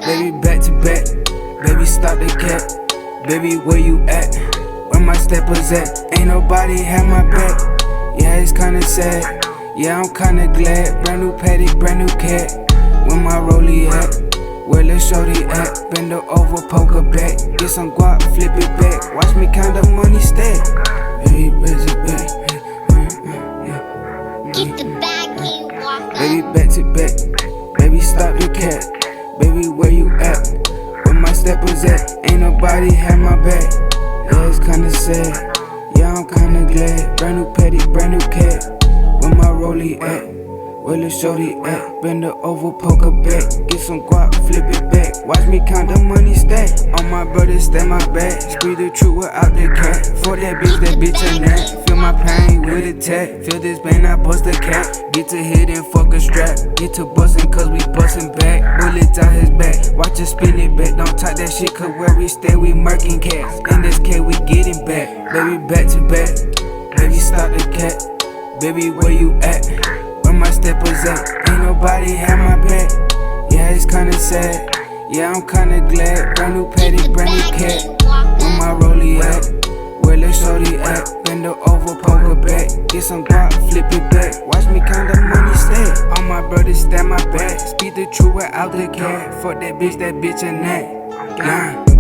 Baby, back to back. Baby, stop the cat. Baby, where you at? Where my steppers at? Ain't nobody had my back. Yeah, it's kinda sad. Yeah, I'm kinda glad. Brand new paddock, brand new cat. Where my rollie at? Where lil' shorty at? Bend her over, poke her back. Get some guap, flip it back. Watch me count the money stack. Baby, back to back. Get the bag, King Walker. Baby, back to back. Baby, stop the cat. Baby, where you at? Where my steppers at? Ain't nobody had my back. Yeah, it's kinda sad. Yeah, I'm kinda glad. Brand new paddock, brand new cat. Where my rollie at? Where lil' shorty at? Bend her over, poke her back. Get some guap, flip it back. Watch me count the money stack. All my brothers stay my back. Speak the truth without the cat. For that bitch a nat. Feel my pain with a tat. Feel this pain, I bust a cat. Get to hit and fuck a strap. Get to bustin' cause we bustin' back. Bullets out his back. Watch us spin it back. Don't talk that shit cause where we stay we murking cats. In this cat we getting back. Baby, back to back. Baby, stop the cat. Baby, where you at? Where my steppers at? Ain't nobody had my back. Yeah, it's kinda sad. Yeah, I'm kinda glad. Brand new paddock, brand new cat. Where my rollie at? Where lil' shorty at? Bend her over, poke her back. Get some guap, flip it back. Watch me count the money stack. All my brothers stand my back. Speak the truth without the cat. Fuck that bitch a nat. Nah.